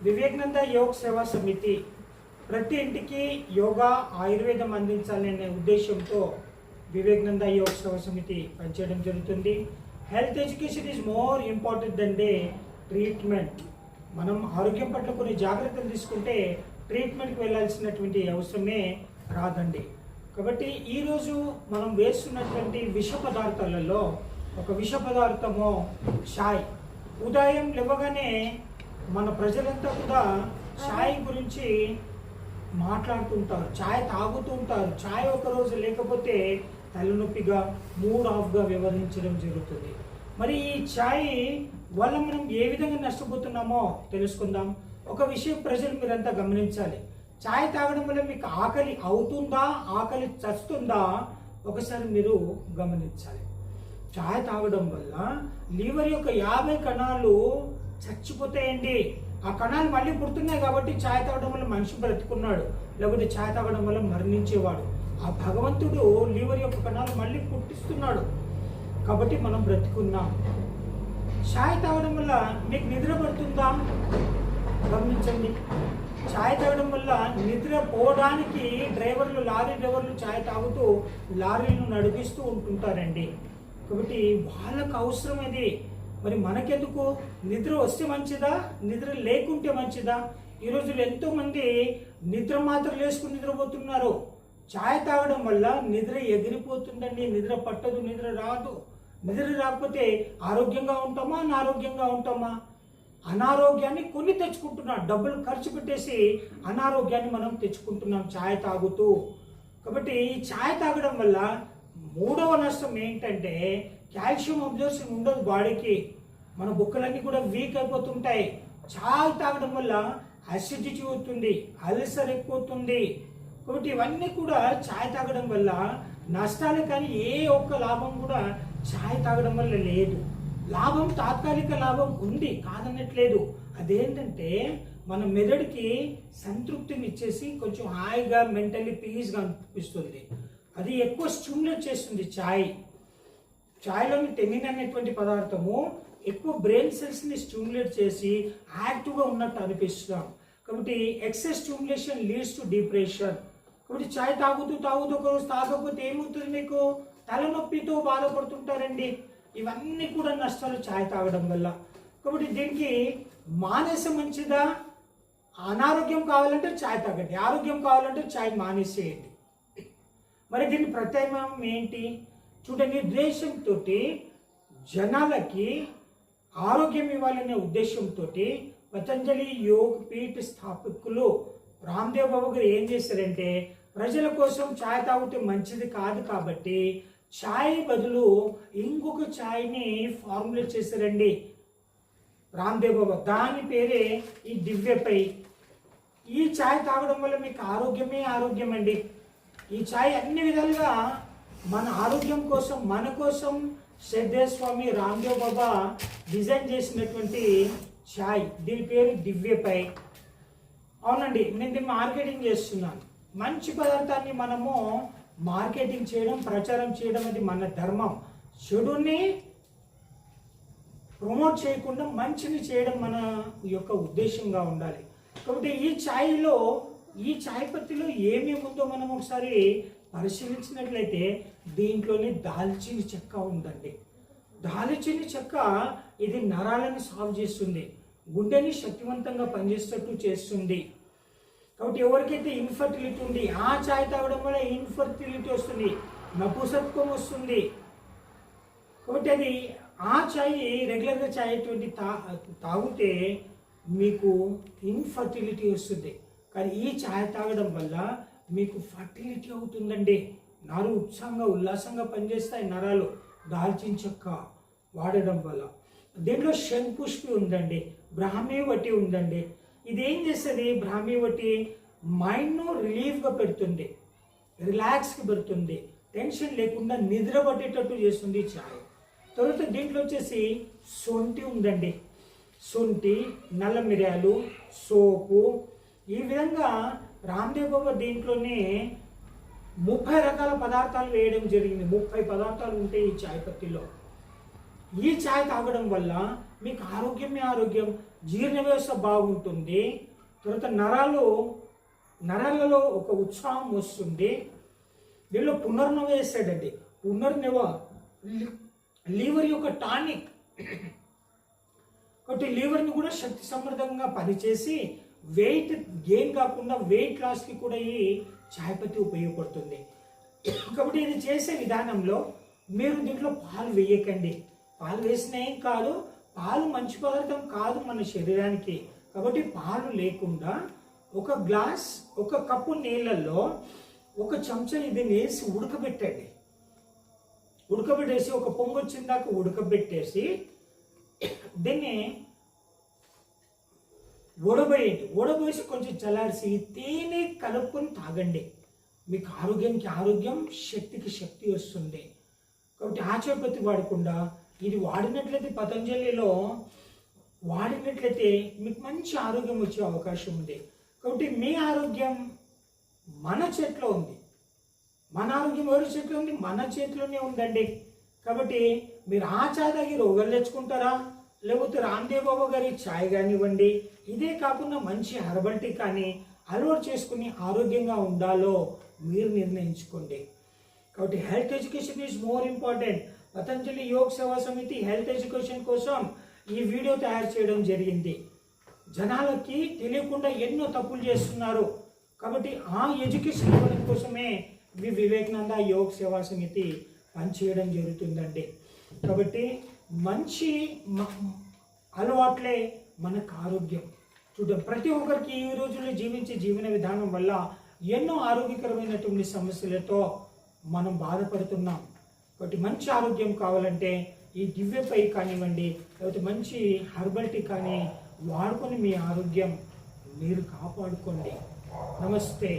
వివేకానంద యోగ సేవా సమితి ప్రతి ఇంటికి యోగా ఆయుర్వేదం అందించాలనే ఉద్దేశంతో వివేకానంద యోగ సేవా సమితి పనిచేయడం జరుగుతుంది. Health education is more important than the treatment. మనం ఆరోగ్యం పట్ల కొన్ని జాగ్రత్తలు తీసుకుంటే ట్రీట్మెంట్కి వెళ్ళాల్సినటువంటి అవసరమే రాదండి. కాబట్టి ఈరోజు మనం వేస్తున్నటువంటి విష పదార్థాలలో ఒక విష పదార్థము చాయ్. ఉదయం లేవగానే మన ప్రజలంతా కూడా చాయ్ గురించి మాట్లాడుతుంటారు, చాయ్ తాగుతుంటారు. చాయ్ ఒకరోజు లేకపోతే తలనొప్పిగా మూడ్ ఆఫ్గా వ్యవహరించడం జరుగుతుంది. మరి ఈ చాయ్ వల్ల మనం ఏ విధంగా నష్టపోతున్నామో తెలుసుకుందాం. ఒక విషయం ప్రజలు మీరంతా గమనించాలి. చాయ్ తాగడం వల్ల మీకు ఆకలి అవుతుందా, ఆకలి చస్తుందా ఒకసారి మీరు గమనించాలి. చాయ్ తాగడం వల్ల లివర్ యొక్క 50 కణాలు చచ్చిపోతాయండి. ఆ కణాలు మళ్ళీ పుడుతున్నాయి కాబట్టి చాయ్ తాగడం వల్ల మనిషి బ్రతుకున్నాడు, లేకపోతే చాయ్ తాగడం వల్ల మరణించేవాడు. ఆ భగవంతుడు లివర్ యొక్క కణాలు మళ్ళీ పుట్టిస్తున్నాడు కాబట్టి మనం బ్రతుకున్నాం. చాయ్ తాగడం వల్ల మీకు నిద్ర పడుతుందా గమనించండి. చాయ్ తాగడం వల్ల నిద్ర పోవడానికి లారీ డ్రైవర్లు చాయ్ తాగుతూ లారీలను నడిపిస్తూ ఉంటుంటారండి. కాబట్టి వాళ్ళకు అవసరం ఇది. మరి మనకెందుకు? నిద్ర వస్తే మంచిదా, నిద్ర లేకుంటే మంచిదా? ఈ రోజుల్లో ఎంతోమంది నిద్ర మాత్రం వేసుకుని నిద్రపోతున్నారు. చాయ్ తాగడం వల్ల నిద్ర ఎగిరిపోతుందండి. నిద్ర పట్టదు, నిద్ర రాదు. నిద్ర రాకపోతే ఆరోగ్యంగా ఉంటామా, అనారోగ్యంగా ఉంటామా? అనారోగ్యాన్ని కొని తెచ్చుకుంటున్నాం. డబ్బులు ఖర్చు పెట్టేసి అనారోగ్యాన్ని మనం తెచ్చుకుంటున్నాం చాయ్ తాగుతూ. కాబట్టి ఈ చాయ్ తాగడం వల్ల మూడవ నష్టం ఏంటంటే కాల్షియం అబ్జర్ప్షన్ ఉండదు బాడీకి. మన బుక్కలన్నీ కూడా వీక్ అయిపోతుంటాయి. చాయ్ తాగడం వల్ల అసిడిటీ అవుతుంది, అల్సర్ ఎక్కువవుతుంది. కాబట్టి ఇవన్నీ కూడా చాయ్ తాగడం వల్ల నష్టాలే, కానీ ఏ ఒక్క లాభం కూడా చాయ్ తాగడం వల్ల లేదు. లాభం, తాత్కాలిక లాభం ఉంది, కాదనట్లేదు. అదేంటంటే మన మెదడుకి సంతృప్తిని ఇచ్చేసి కొంచెం హాయిగా మెంటల్లీ పీస్గా అనిపిస్తుంది. అది ఎక్కువ స్టిమ్యులేట్ చేస్తుంది చాయ్. చాయ్లోని టెనిన్ అనేటువంటి పదార్థము ఎక్కువ బ్రెయిన్ సెల్స్ని స్టిమ్యులేట్ చేసి యాక్టివ్గా ఉన్నట్టు అనిపిస్తున్నాం. కాబట్టి excess stimulation leads to depression. కాబట్టి చాయ్ తాగుతూ ఒకరోజు తాగకపోతే ఏమవుతుంది? మీకు తలనొప్పితో బాధపడుతుంటారండి. ఇవన్నీ కూడా నష్టాలు చాయ్ తాగడం వల్ల. కాబట్టి దీనికి మానేసే మంచిదా? అనారోగ్యం కావాలంటే చాయ్ తాగండి, ఆరోగ్యం కావాలంటే చాయ్ మానేసేయండి. మరి దీని ప్రత్యామ్నాయం ఏంటి? చూడండి, దేశంతో జనాలకి ఆరోగ్యం ఇవ్వాలనే ఉద్దేశంతో పతంజలి యోగ్ పీఠ్ స్థాపకులు రామ్దేవ్ బాబా గారు ఏం చేశారంటే, ప్రజల కోసం చాయ్ తాగితే మంచిది కాదు కాబట్టి చాయ్ బదులు ఇంకొక చాయ్ని ఫార్ములేట్ చేశారండి రామ్దేవ్ బాబా. దాని పేరే ఈ దివ్యపై. ఈ చాయ్ తాగడం వల్ల మీకు ఆరోగ్యమే ఆరోగ్యం అండి. ఈ చాయ్ అన్ని విధాలుగా మన ఆరోగ్యం కోసం, మన కోసం శ్రద్ధేస్వామి రామ్దేవ్ బాబా డిజైన్ చేసినటువంటి చాయ్. దీని పేరు దివ్యపై. అవునండి, నేను దీన్ని మార్కెటింగ్ చేస్తున్నాను. మంచి పదార్థాన్ని మనము మార్కెటింగ్ చేయడం, ప్రచారం చేయడం అది మన ధర్మం. చెడుని ప్రమోట్ చేయకుండా మంచిని చేయడం మన యొక్క ఉద్దేశంగా ఉండాలి. కాబట్టి ఈ చాయ్ పత్తిలో ఏమేమి ఉందో మనం ఒకసారి పరిశీలించినట్లయితే దీంట్లోనే దాల్చిన చెక్క ఉందండి. దాల్చిన చెక్క ఇది నరాలను సాల్వ్ చేస్తుంది, గుండెని శక్తివంతంగా పనిచేసేటట్టు చేస్తుంది. కాబట్టి ఎవరికైతే ఇన్ఫర్టిలిటీ ఉంది ఆ చాయ్ తాగడం వల్ల ఇన్ఫర్టిలిటీ వస్తుంది, నపుంసకత్వం వస్తుంది. కాబట్టి అది ఆ చాయ్ రెగ్యులర్గా చాయ్ తాగితే మీకు ఇన్ఫర్టిలిటీ వస్తుంది. కానీ ఈ చాయ్ తాగడం వల్ల మీకు ఫర్టిలిటీ అవుతుందండి. ఉల్లాసంగా పనిచేస్తాయి నరాలు దాల్చిన చెక్క వాడడం వల్ల. దీంట్లో శంఖపుష్పి ఉందండి, బ్రాహ్మీ వటి ఉందండి. ఇదేం చేస్తుంది? బ్రాహ్మీ వటి మైండ్ను రిలీఫ్గా పెడుతుంది, రిలాక్స్గా పెడుతుంది, టెన్షన్ లేకుండా నిద్ర పట్టేటట్టు చేస్తుంది చాయ్. తర్వాత దీంట్లో వచ్చేసి సొంటి ఉందండి. సొంటి, నల్ల మిరియాలు, సోపు, ఈ విధంగా రామ్దేవ్ బాబా దీంట్లోనే 30 రకాల పదార్థాలు వేయడం జరిగింది. 30 పదార్థాలు ఉంటాయి ఈ చాయ్ పత్తిలో. ఈ ఛాయ్ తాగడం వల్ల మీకు ఆరోగ్యం, జీర్ణ వ్యవస్థ బాగుంటుంది. తర్వాత నరాలలో ఒక ఉత్సాహం వస్తుంది. దీనిలో పునర్నవ వేస్తాడండి. పునర్నవ లివర్ యొక్క టానిక్. కాబట్టి లివర్ని కూడా శక్తి సమృద్ధంగా పనిచేసి వెయిట్ గెయిన్ కాకుండా వెయిట్ లాస్కి కూడా ఈ చాయ్ పత్తి ఉపయోగపడుతుంది. కాబట్టి ఇది చేసే విధానంలో మీరు దీంట్లో పాలు వేయకండి. పాలు వేసినా ఏం కాదు, పాలు మంచి పదార్థం కాదు మన శరీరానికి. కాబట్టి పాలు లేకుండా ఒక కప్పు నీళ్ళల్లో 1 చెంచా ఇది వేసి ఉడకబెట్టేసి ఒక పొంగు వచ్చిన దాకా ఉడకబెట్టేసి దీన్ని ఓడబోసి కొంచెం చల్లార్చి తేనె కలుపుకొని తాగండి. మీకు ఆరోగ్యం, శక్తికి శక్తి వస్తుంది. కాబట్టి ఆ చాయ్ పత్తి వాడకుండా ఇది వాడినట్లయితే పతంజలిలో వాడినట్లయితే మీకు మంచి ఆరోగ్యం వచ్చే అవకాశం ఉంది. కాబట్టి మీ ఆరోగ్యం మన చేతిలో ఉంది. మన ఆరోగ్యం ఎవరి చేతిలో ఉంది? మన చేతిలోనే ఉందండి. కాబట్టి మీరు ఆ చాయ్ తాగి రోగాలు తెచ్చుకుంటారా, లేకపోతే రామ్దేవ్ బాబా గారి చాయ్ కానివ్వండి, ఇదే కాకుండా మంచి హెర్బల్ టీ కానీ అలవాటు చేసుకుని ఆరోగ్యంగా ఉండాలో మీరు నిర్ణయించుకోండి. కాబట్టి health education is more important. Patanjali Yoga Seva Samiti health education కోసం ఈ వీడియో తయారు చేయడం జరిగింది. జనాలకి తెలియకుండా ఎన్నో తప్పులు చేస్తున్నారు. కాబట్టి ఆ ఎడ్యుకేషన్ ఇవ్వడం కోసమే వివేకానంద యోగ సేవా సమితి పనిచేయడం జరుగుతుందండి. కాబట్టి మంచి అలవాట్లే మనకు ఆరోగ్యం. చూద్దాం, ప్రతి ఒక్కరికి ఈ రోజుల్లో జీవించే జీవన విధానం వల్ల ఎన్నో ఆరోగ్యకరమైనటువంటి సమస్యలతో మనం బాధపడుతున్నాం. కాబట్టి మంచి ఆరోగ్యం కావాలంటే ఈ దివ్యపై కానివ్వండి, లేకపోతే మంచి హెర్బల్ టీ కానీ వాడుకొని మీ ఆరోగ్యం మీరు కాపాడుకోండి. నమస్తే.